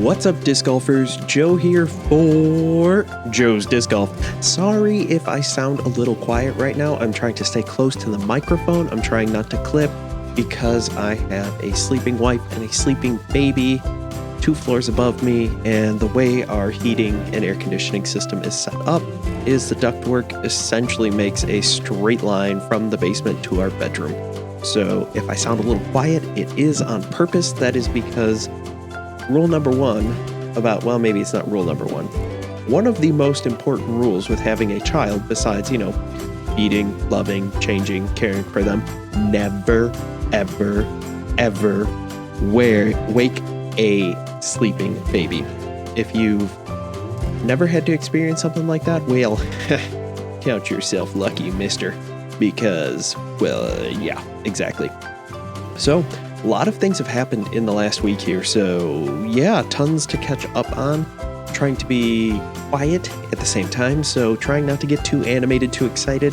What's up, disc golfers? Joe here for Joe's Disc Golf. Sorry if I sound a little quiet right now. I'm trying to stay close to the microphone. I'm trying not to clip because I have a sleeping wife and a sleeping baby 2 floors above me, and the way our heating and air conditioning system is set up is the ductwork essentially makes a straight line from the basement to our bedroom. So if I sound a little quiet, it is on purpose. That is because rule number one well, maybe it's not rule number one. One of the most important rules with having a child, besides, feeding, loving, changing, caring for them, never, ever, ever wake a sleeping baby. If you've never had to experience something like that, well, count yourself lucky, mister. Because, well, yeah, exactly. So, a lot of things have happened in the last week here, so yeah, tons to catch up on. Trying to be quiet at the same time, so trying not to get too animated, too excited.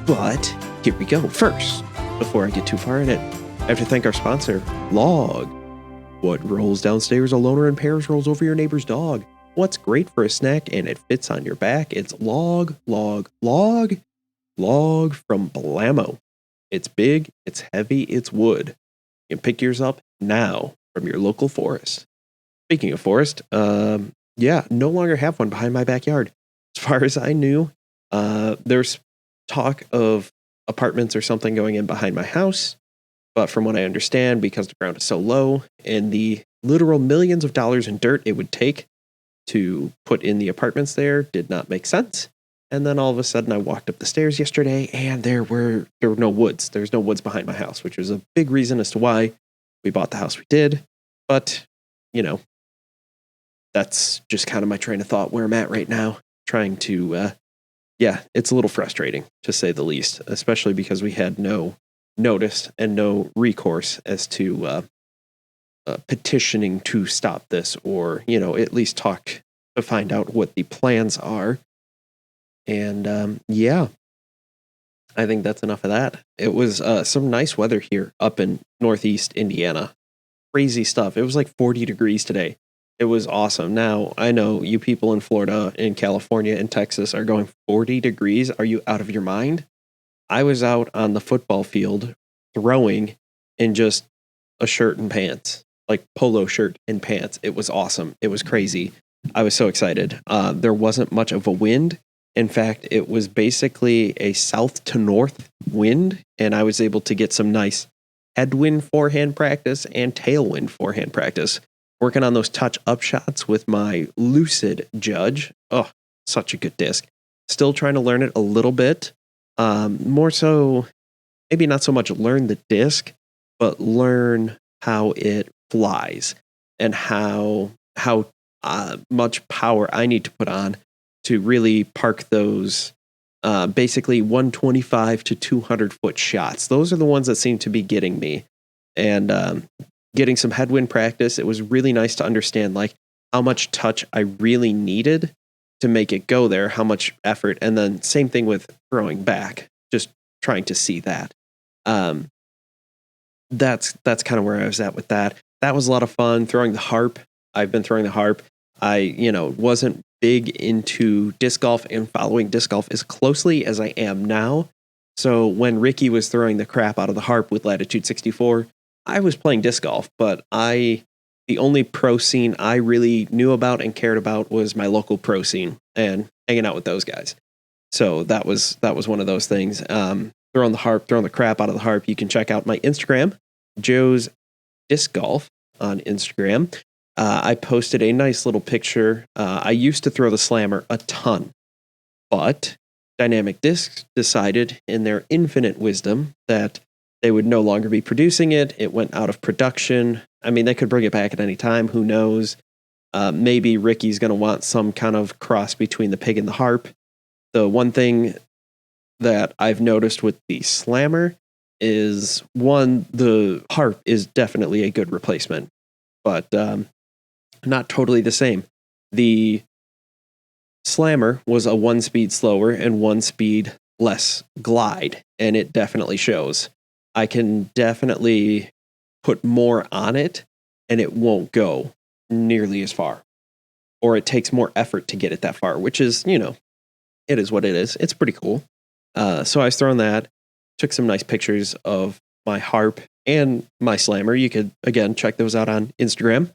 But here we go. First, before I get too far in it, I have to thank our sponsor, Log. What rolls downstairs a loner in pairs rolls over your neighbor's dog. What's great for a snack and it fits on your back? It's Log from Blammo. It's big, it's heavy, it's wood. You can pick yours up now from your local forest. Speaking of forest, no longer have one behind my backyard. As far as I knew, there's talk of apartments or something going in behind my house. But from what I understand, because the ground is so low and the literal millions of dollars in dirt it would take to put in the apartments there did not make sense. And then all of a sudden I walked up the stairs yesterday and there were no woods. There's no woods behind my house, which was a big reason as to why we bought the house we did. But, that's just kind of my train of thought where I'm at right now. Trying to, it's a little frustrating to say the least, especially because we had no notice and no recourse as to petitioning to stop this or, at least talk to find out what the plans are. And I think that's enough of that. It was some nice weather here up in Northeast Indiana. Crazy stuff. It was like 40 degrees today. It was awesome. Now, I know you people in Florida, in California, and Texas are going 40 degrees. Are you out of your mind? I was out on the football field throwing in just a shirt and pants, like polo shirt and pants. It was awesome. It was crazy. I was so excited. There wasn't much of a wind. In fact, it was basically a south to north wind, and I was able to get some nice headwind forehand practice and tailwind forehand practice. Working on those touch-up shots with my Lucid Judge. Oh, such a good disc. Still trying to learn it a little bit. More so, maybe not so much learn the disc, but learn how it flies and how much power I need to put on to really park those basically 125 to 200 foot shots. Those are the ones that seem to be getting me. And getting some headwind practice, it was really nice to understand like how much touch I really needed to make it go there, how much effort. And then same thing with throwing back, just trying to see that. That's kind of where I was at with that. That was a lot of fun. Throwing the Harp. I've been throwing the Harp. I, wasn't big into disc golf and following disc golf as closely as I am now. So when Ricky was throwing the crap out of the Harp with Latitude 64, I was playing disc golf, but the only pro scene I really knew about and cared about was my local pro scene and hanging out with those guys. So that was one of those things. Throwing the crap out of the Harp. You can check out my Instagram, Joe's Disc Golf on Instagram. I posted a nice little picture. I used to throw the Slammer a ton, but Dynamic Discs decided in their infinite wisdom that they would no longer be producing it. It went out of production. I mean, they could bring it back at any time. Who knows? Maybe Ricky's going to want some kind of cross between the pig and the Harp. The one thing that I've noticed with the Slammer is, one, the Harp is definitely a good replacement, but not totally the same. The Slammer was a 1 speed slower and 1 speed less glide, and it definitely shows. I can definitely put more on it and it won't go. nearly as far, or it takes more effort to get it that far, which is, it is what it is. It's pretty cool. So I was throwing that, took some nice pictures of my harp and my slammer. You could, again, check those out on Instagram,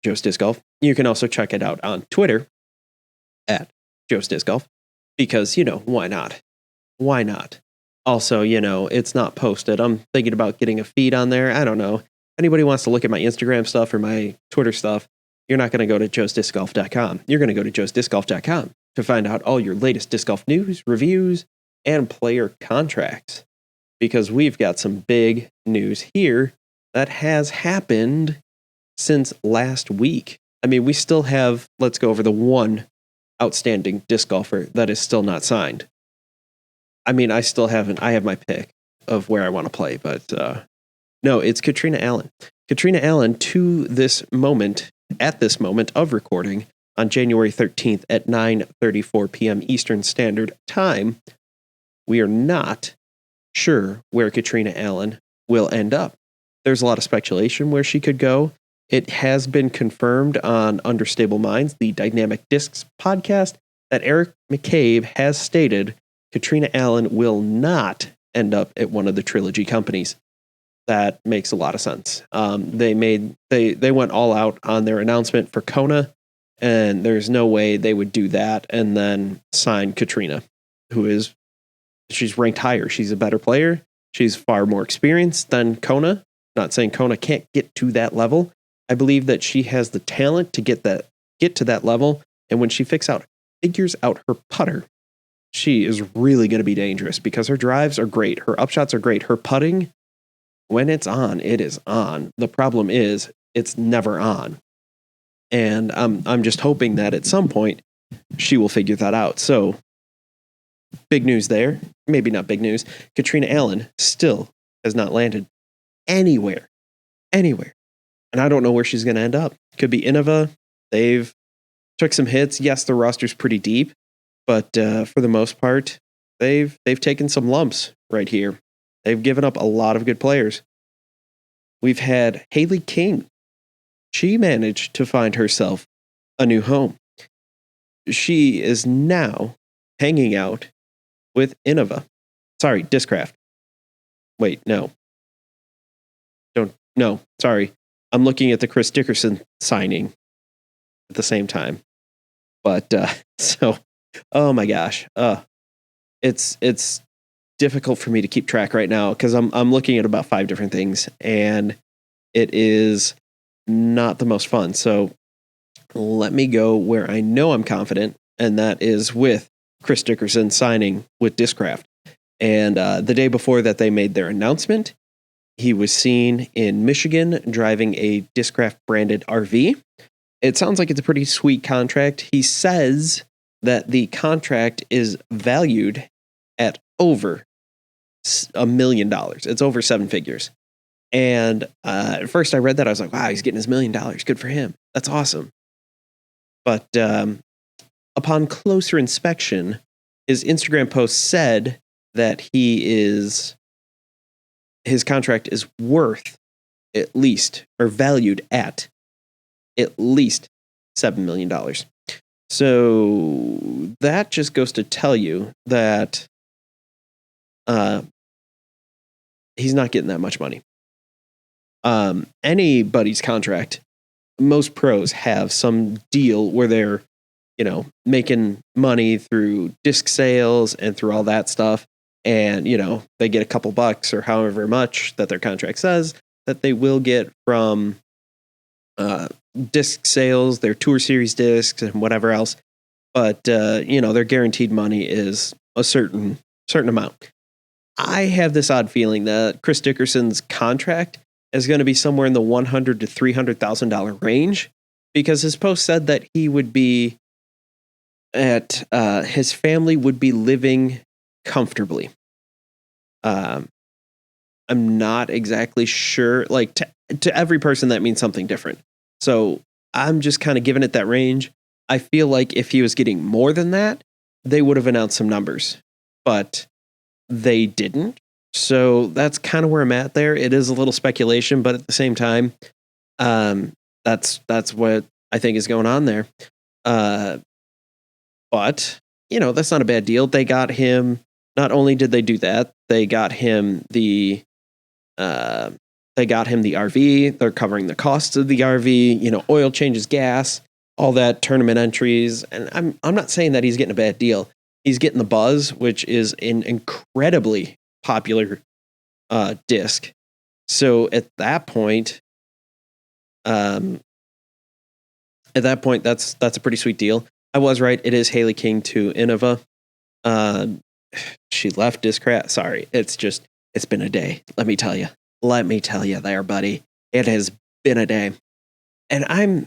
Joe's Disc Golf. You can also check it out on Twitter at Joe's Disc Golf, because, why not? Why not? Also, it's not posted. I'm thinking about getting a feed on there. I don't know. Anybody wants to look at my Instagram stuff or my Twitter stuff, you're not going to go to joesdiscgolf.com. You're going to go to joesdiscgolf.com to find out all your latest disc golf news, reviews, and player contracts. Because we've got some big news here that has happened since last week. I mean, we still have, let's go over the one outstanding disc golfer that is still not signed. I mean, I have my pick of where I want to play, but no, it's Catrina Allen. Catrina Allen, at this moment of recording, on January 13th at 9:34 p.m. Eastern Standard Time, we are not sure where Catrina Allen will end up. There's a lot of speculation where she could go. It has been confirmed on Understable Minds, the Dynamic Discs podcast, that Eric McCabe has stated Catrina Allen will not end up at one of the trilogy companies. That makes a lot of sense. They went all out on their announcement for Kona, and there's no way they would do that and then sign Catrina, she's ranked higher. She's a better player. She's far more experienced than Kona. Not saying Kona can't get to that level. I believe that she has the talent to get to that level. And when she figures out her putter, she is really going to be dangerous, because her drives are great. Her upshots are great. Her putting, when it's on, it is on. The problem is it's never on. And I'm just hoping that at some point she will figure that out. So big news there. Maybe not big news. Catrina Allen still has not landed anywhere. And I don't know where she's going to end up. Could be Innova. They've took some hits. Yes, the roster's pretty deep, but for the most part, they've taken some lumps right here. They've given up a lot of good players. We've had Haley King. She managed to find herself a new home. She is now hanging out with Innova. Sorry, Discraft. Wait, no. Sorry. I'm looking at the Chris Dickerson signing at the same time. But, oh my gosh. It's difficult for me to keep track right now, because I'm looking at about 5 different things, and it is not the most fun. So let me go where I know I'm confident, and that is with Chris Dickerson signing with Discraft. And the day before that they made their announcement, he was seen in Michigan driving a Discraft branded RV. It sounds like it's a pretty sweet contract. He says that the contract is valued at over $1 million. It's over 7 figures. And at first I read that, I was like, wow, he's getting his $1 million. Good for him. That's awesome. But upon closer inspection, his Instagram post said that his contract is worth at least, or valued at least $7 million. So that just goes to tell you that he's not getting that much money. Anybody's contract, most pros have some deal where they're, making money through disc sales and through all that stuff. And, they get a couple bucks or however much that their contract says that they will get from disc sales, their Tour Series discs and whatever else. But, their guaranteed money is a certain amount. I have this odd feeling that Chris Dickerson's contract is going to be somewhere in the $100,000 to $300,000 range, because his post said that he would be his family would be living comfortably. I'm not exactly sure. Like, to every person that means something different. So I'm just kind of giving it that range. I feel like if he was getting more than that, they would have announced some numbers, but they didn't. So that's kind of where I'm at there. It is a little speculation, but at the same time, That's what I think is going on there. But that's not a bad deal. They got him. Not only did they do that, they got him the RV. They're covering the costs of the RV. Oil changes, gas, all that, tournament entries. And I'm not saying that he's getting a bad deal. He's getting the buzz, which is an incredibly popular disc. So at that point, that's a pretty sweet deal. I was right. It is Haley King to Innova. She left Discraft. Sorry, it's been a day. Let me tell you there, buddy. It has been a day, and I'm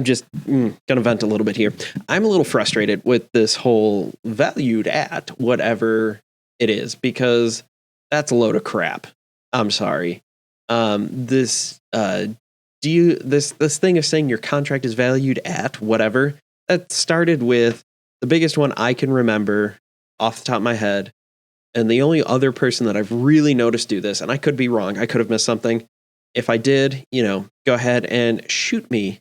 just gonna vent a little bit here. I'm a little frustrated with this whole valued at whatever it is, because that's a load of crap. I'm sorry. This thing of saying your contract is valued at whatever, that started with the biggest one I can remember off the top of my head. And the only other person that I've really noticed do this, and I could be wrong, I could have missed something. If I did, go ahead and shoot me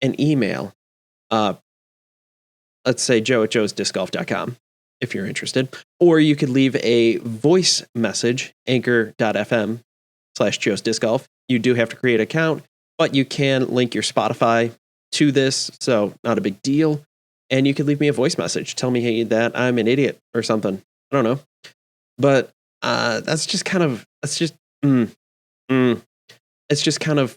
an email. Let's say joe@joesdiscgolf.com if you're interested. Or you could leave a voice message, anchor.fm/joesdiscgolf. You do have to create an account, but you can link your Spotify to this, so not a big deal. And you could leave me a voice message. Tell me, hey, that I'm an idiot or something. I don't know. But it's just kind of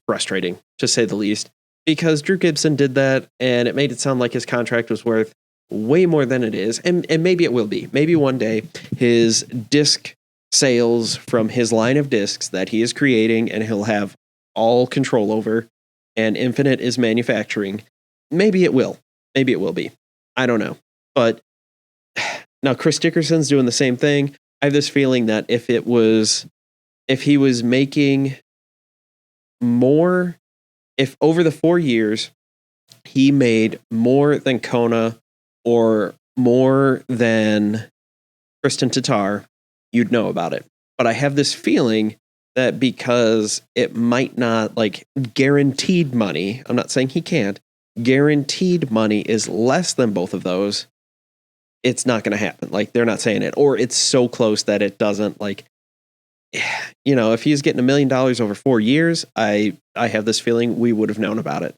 frustrating, to say the least, because Drew Gibson did that, and it made it sound like his contract was worth way more than it is. And maybe it will be. Maybe one day his disc sales from his line of discs that he is creating and he'll have all control over, and Infinite is manufacturing. Maybe it will. Maybe it will be. I don't know. But now Chris Dickerson's doing the same thing. I have this feeling that if he was making more, if over the 4 years he made more than Kona or more than Kristen Tatar, you'd know about it. But I have this feeling that because it might not, guaranteed money, I'm not saying he can't, guaranteed money is less than both of those, it's not going to happen. They're not saying it, or it's so close that it doesn't, if he's getting $1 million over 4 years, I have this feeling we would have known about it.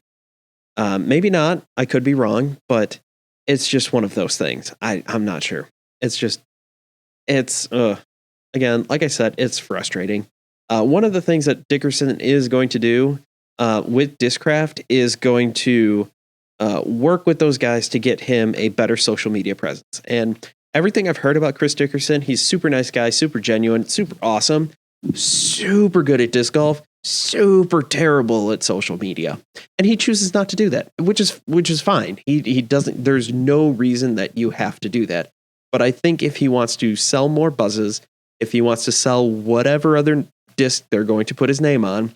Maybe not. I could be wrong, but it's just one of those things. I'm not sure. Again, like I said, it's frustrating. One of the things that Dickerson is going to do with Discraft is going to work with those guys to get him a better social media presence. And everything I've heard about Chris Dickerson, he's super nice guy, super genuine, super awesome, super good at disc golf, super terrible at social media. And he chooses not to do that, which is fine. He doesn't, there's no reason that you have to do that. But I think if he wants to sell more buzzes, if he wants to sell whatever other disc they're going to put his name on,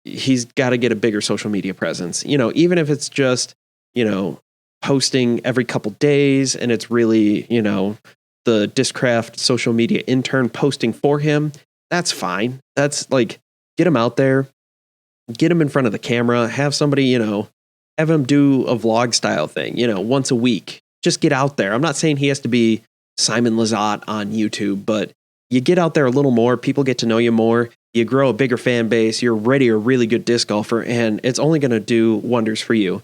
he's got to get a bigger social media presence. Even if it's just, posting every couple days and it's really, the Discraft social media intern posting for him, that's fine. That's get him out there, get him in front of the camera, have somebody, have him do a vlog style thing, once a week. Just get out there. I'm not saying he has to be Simon Lizotte on YouTube, but you get out there a little more, people get to know you more, you grow a bigger fan base, you're already a really good disc golfer, and it's only going to do wonders for you.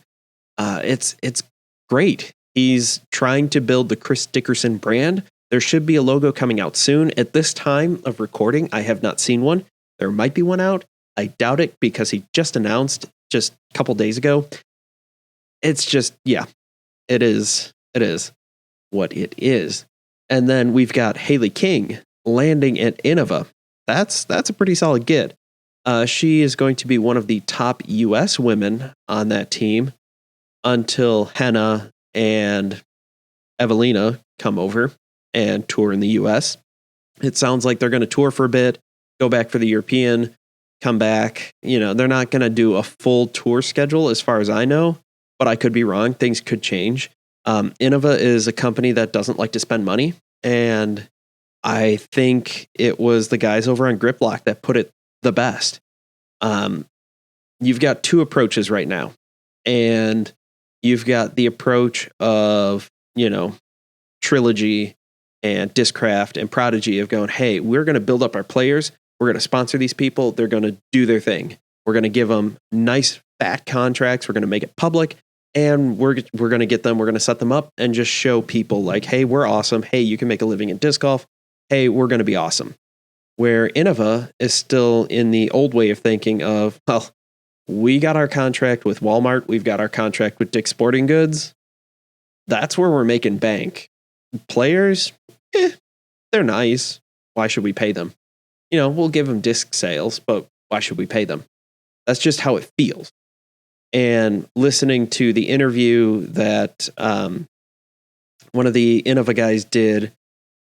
It's great. He's trying to build the Chris Dickerson brand. There should be a logo coming out soon. At this time of recording, I have not seen one. There might be one out. I doubt it because he just announced just a couple days ago. It's just, yeah, it is what it is. And then we've got Haley King landing at Innova. That's a pretty solid get. She is going to be one of the top U.S. women on that team until Henna and Evelina come over and tour in the U.S. It sounds like they're going to tour for a bit, go back for the European, come back. They're not going to do a full tour schedule as far as I know, but I could be wrong. Things could change. Innova is a company that doesn't like to spend money, and I think it was the guys over on Grip Lock that put it the best. you've got two approaches right now. And you've got the approach of, Trilogy and Discraft and Prodigy of going, hey, we're going to build up our players. We're going to sponsor these people. They're going to do their thing. We're going to give them nice, fat contracts. We're going to make it public. And we're going to get them. We're going to set them up and just show people like, hey, we're awesome. Hey, you can make a living in disc golf. Hey, we're going to be awesome. Where Innova is still in the old way of thinking of, well, we got our contract with Walmart. We've got our contract with Dick's Sporting Goods. That's where we're making bank. Players, they're nice. Why should we pay them? We'll give them disc sales, but why should we pay them? That's just how it feels. And listening to the interview that one of the Innova guys did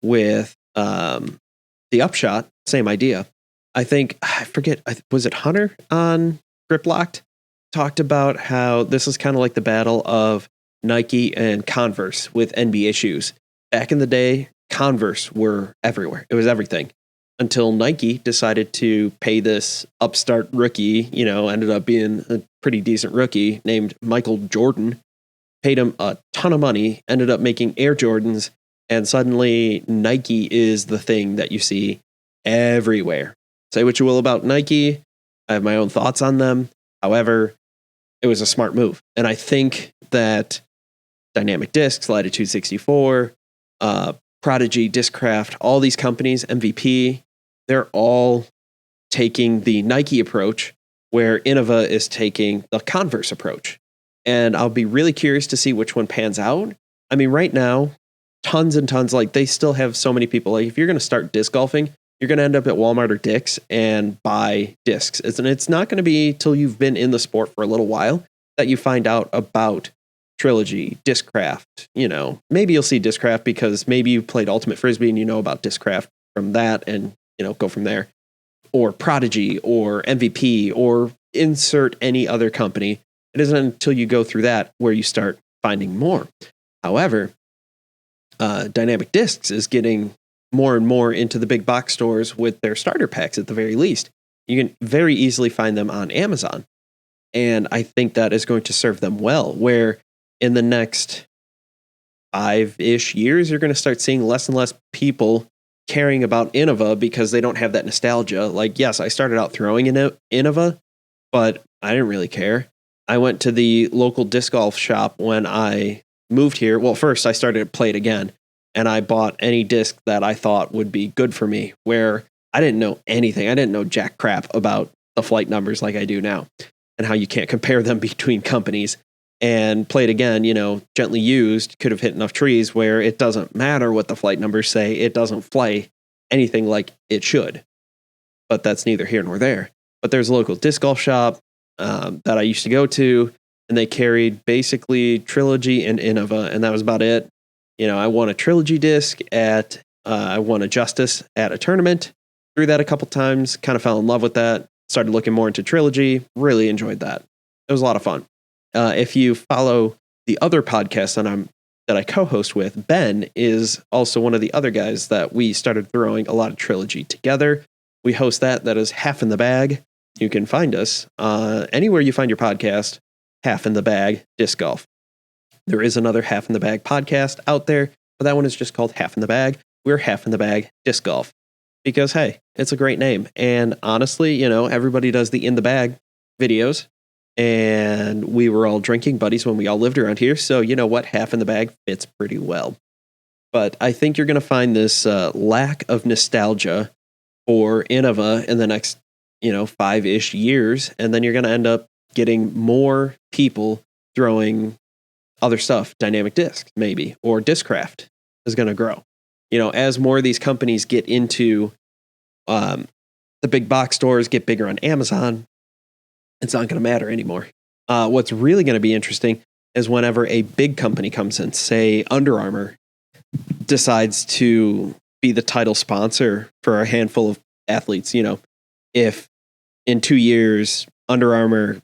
with the Upshot, same idea. I forget, was it Hunter on Grip Locked? Talked about how this is kind of like the battle of Nike and Converse with NBA shoes. Back in the day, Converse were everywhere. It was everything. Until Nike decided to pay this upstart rookie, ended up being a pretty decent rookie named Michael Jordan, paid him a ton of money, ended up making Air Jordans, and suddenly Nike is the thing that you see everywhere. Say what you will about Nike. I have my own thoughts on them. However, it was a smart move. And I think that Dynamic Discs, Latitude 64, Prodigy, Discraft, all these companies, MVP, they're all taking the Nike approach where Innova is taking the Converse approach. And I'll be really curious to see which one pans out. I mean, right now, tons and tons, they still have so many people. If you're going to start disc golfing, you're going to end up at Walmart or Dick's and buy discs. It's not going to be till you've been in the sport for a little while that you find out about Trilogy, Discraft. Maybe you'll see Discraft because maybe you played Ultimate Frisbee and you know about Discraft from that and, go from there. Or Prodigy or MVP or insert any other company. It isn't until you go through that where you start finding more. However, Dynamic Discs is getting more and more into the big box stores with their starter packs at the very least. You can very easily find them on Amazon. And I think that is going to serve them well, where in the next 5-ish years, you're going to start seeing less and less people caring about Innova because they don't have that nostalgia. Yes, I started out throwing in Innova, but I didn't really care. I went to the local disc golf shop when I moved here. Well, first I started to play it again. And I bought any disc that I thought would be good for me, where I didn't know anything. I didn't know jack crap about the flight numbers like I do now and how you can't compare them between companies. And played again, gently used, could have hit enough trees where it doesn't matter what the flight numbers say. It doesn't fly anything like it should. But that's neither here nor there. But there's a local disc golf shop that I used to go to, and they carried basically Trilogy and Innova, and that was about it. I won a Trilogy disc I won a Justice at a tournament, threw that a couple times, kind of fell in love with that, started looking more into Trilogy, really enjoyed that. It was a lot of fun. If you follow the other podcast that I co-host with, Ben is also one of the other guys that we started throwing a lot of Trilogy together. We host that is Half in the Bag. You can find us anywhere you find your podcast, Half in the Bag Disc Golf. There is another Half in the Bag podcast out there, but that one is just called Half in the Bag. We're Half in the Bag Disc Golf because, hey, it's a great name. And honestly, everybody does the In the Bag videos, and we were all drinking buddies when we all lived around here. So you know what? Half in the Bag fits pretty well. But I think you're going to find this lack of nostalgia for Innova in the next, 5-ish years. And then you're going to end up getting more people throwing other stuff, Dynamic Discs, maybe, or Discraft is going to grow. As more of these companies get into the big box stores, get bigger on Amazon, it's not going to matter anymore. What's really going to be interesting is whenever a big company comes in, say Under Armour decides to be the title sponsor for a handful of athletes. If in 2 years Under Armour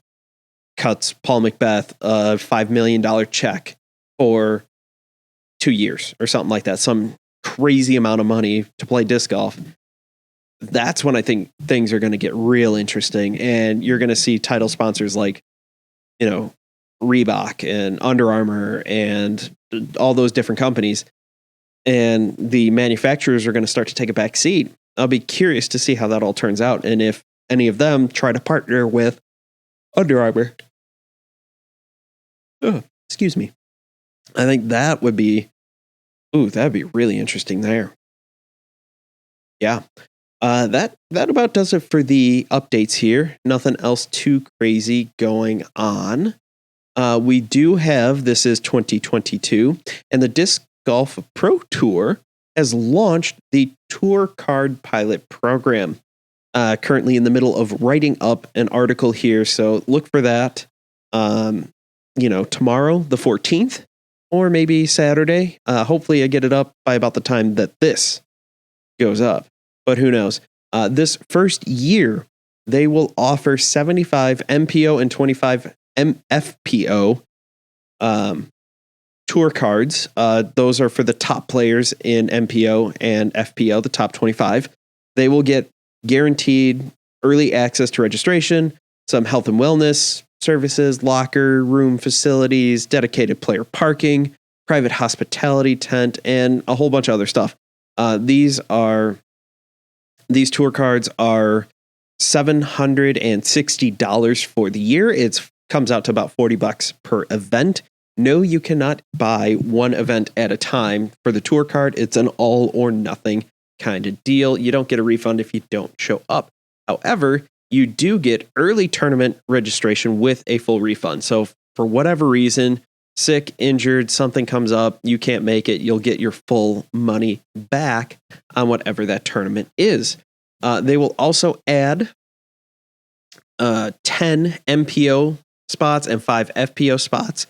cuts Paul Macbeth a $5 million check for 2 years or something like that, some crazy amount of money to play disc golf. that's when I think things are going to get real interesting, and you're going to see title sponsors like, Reebok and Under Armour and all those different companies, and the manufacturers are going to start to take a back seat. I'll be curious to see how that all turns out, and if any of them try to partner with Under Armour. Oh, excuse me. I think that would be, that'd be really interesting there. Yeah. That about does it for the updates here. Nothing else too crazy going on. We do have, this is 2022, and the Disc Golf Pro Tour has launched the Tour Card Pilot Program. Currently in the middle of writing up an article here, so look for that. Tomorrow, the 14th, or maybe Saturday. Hopefully, I get it up by about the time that this goes up. But who knows? This first year, they will offer 75 MPO and 25 FPO tour cards. Those are for the top players in MPO and FPO, the top 25. They will get guaranteed early access to registration, some health and wellness services, locker room facilities, dedicated player parking, private hospitality tent, and a whole bunch of other stuff. These tour cards are $760 for the year. It comes out to about $40 per event. No, you cannot buy one event at a time for the tour card. It's an all or nothing kind of deal. You don't get a refund if you don't show up. However, you do get early tournament registration with a full refund. So for whatever reason, sick, injured, something comes up, you can't make it, you'll get your full money back on whatever that tournament is. They will also add 10 MPO spots and 5 FPO spots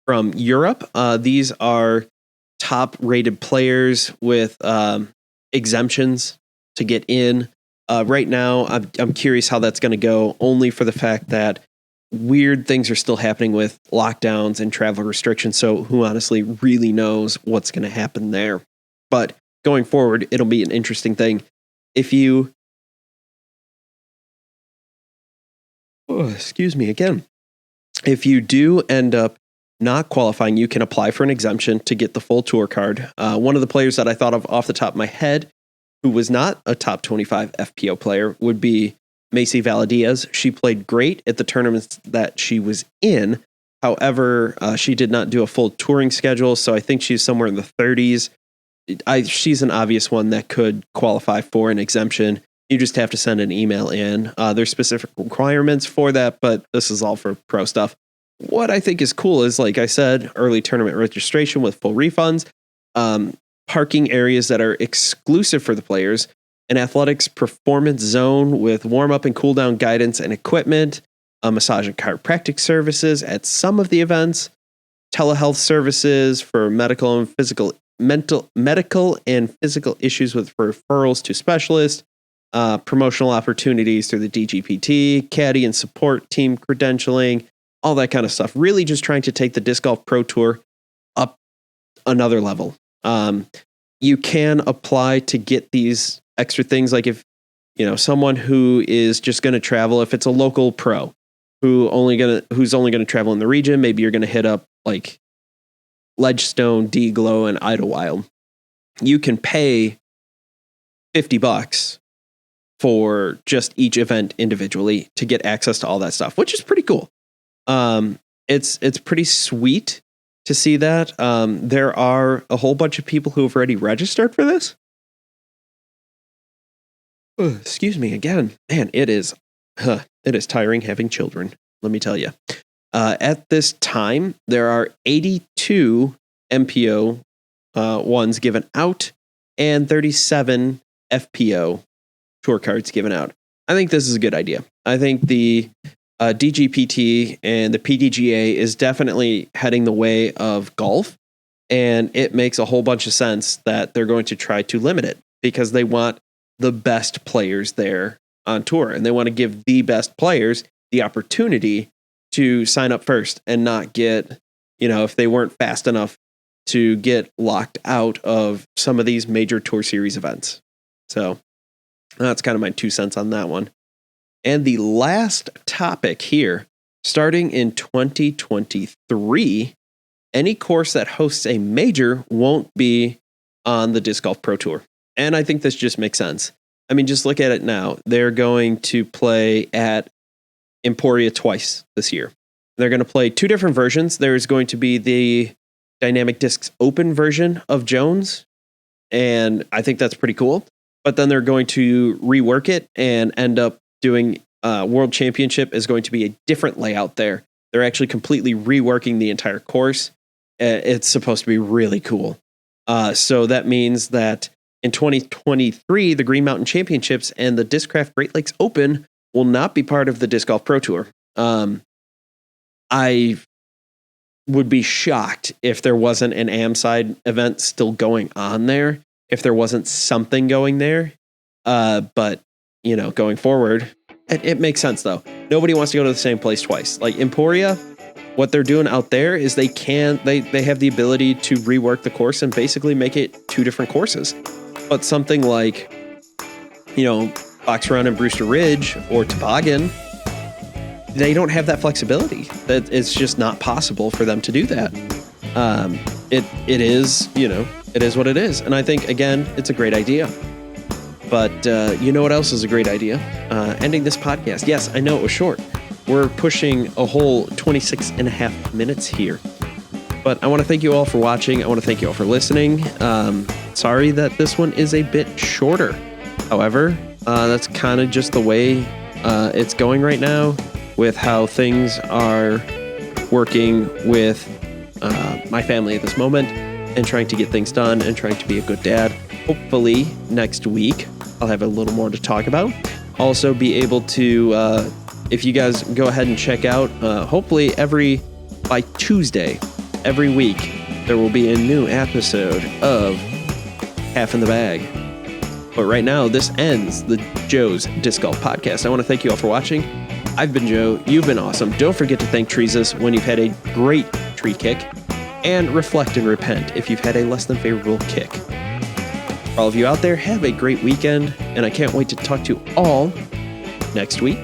from Europe. These are top-rated players with exemptions to get in. Right now, I'm curious how that's going to go, only for the fact that weird things are still happening with lockdowns and travel restrictions. So who honestly really knows what's going to happen there? But going forward, it'll be an interesting thing. If you, excuse me again, if you do end up not qualifying, you can apply for an exemption to get the full tour card. One of the players that I thought of off the top of my head, who was not a top 25 FPO player, would be Macy Valadiaz. She played great at the tournaments that she was in. However, she did not do a full touring schedule, so I think she's somewhere in the 30s. She's an obvious one that could qualify for an exemption. You just have to send an email in. There's specific requirements for that, but this is all for pro stuff. What I think is cool is, like I said, early tournament registration with full refunds, parking areas that are exclusive for the players, an athletics performance zone with warm-up and cool-down guidance and equipment, massage and chiropractic services at some of the events, telehealth services for medical and physical issues with referrals to specialists, promotional opportunities through the DGPT, caddy and support team credentialing, all that kind of stuff. Really just trying to take the Disc Golf Pro Tour up another level. You can apply to get these extra things, like if someone who is just going to travel, if it's a local pro who's only going to travel in the region, maybe you're going to hit up like Ledgestone, D-Glow, and Idlewild. You can pay $50 for just each event individually to get access to all that stuff, which is pretty cool. It's pretty sweet to see that. There are a whole bunch of people who have already registered for this. Excuse me again. Man, it is tiring having children, let me tell you. At this time, there are 82 MPO ones given out and 37 FPO tour cards given out. I think this is a good idea. I think the DGPT and the PDGA is definitely heading the way of golf, and it makes a whole bunch of sense that they're going to try to limit it because they want the best players there on tour, and they want to give the best players the opportunity to sign up first and not get, if they weren't fast enough, to get locked out of some of these major tour series events. So That's kind of my 2 cents on that one. And the last topic here, starting in 2023, any course that hosts a major won't be on the Disc Golf Pro Tour. And I think this just makes sense. I mean, just look at it now. They're going to play at Emporia twice this year. They're going to play 2 different versions. There's going to be the Dynamic Discs Open version of Jones, and I think that's pretty cool. But then they're going to rework it and end up doing World Championship is going to be a different layout there. They're actually completely reworking the entire course. It's supposed to be really cool. So that means that in 2023, the Green Mountain Championships and the Discraft Great Lakes Open will not be part of the Disc Golf Pro Tour. I would be shocked if there wasn't an AmSide event still going on there, if there wasn't something going there. But, going forward, it makes sense, though. Nobody wants to go to the same place twice. Like Emporia, what they're doing out there is they have the ability to rework the course and basically make it 2 different courses. But something like, Box Run and Brewster Ridge or Toboggan, they don't have that flexibility. That it's just not possible for them to do that. It is what it is. And I think, again, it's a great idea. But you know what else is a great idea? Ending this podcast. Yes, I know it was short. We're pushing a whole 26 and a half minutes here. But I want to thank you all for watching. I want to thank you all for listening. Sorry that this one is a bit shorter. However, that's kind of just the way it's going right now with how things are working with my family at this moment and trying to get things done and trying to be a good dad. Hopefully next week I'll have a little more to talk about. Also be able to, if you guys go ahead and check out, hopefully by Tuesday, every week, there will be a new episode of Half in the Bag. But right now, this ends the Joe's Disc Golf Podcast. I want to thank you all for watching. I've been Joe. You've been awesome. Don't forget to thank Treesus when you've had a great tree kick, and reflect and repent if you've had a less than favorable kick. For all of you out there, have a great weekend, and I can't wait to talk to you all next week.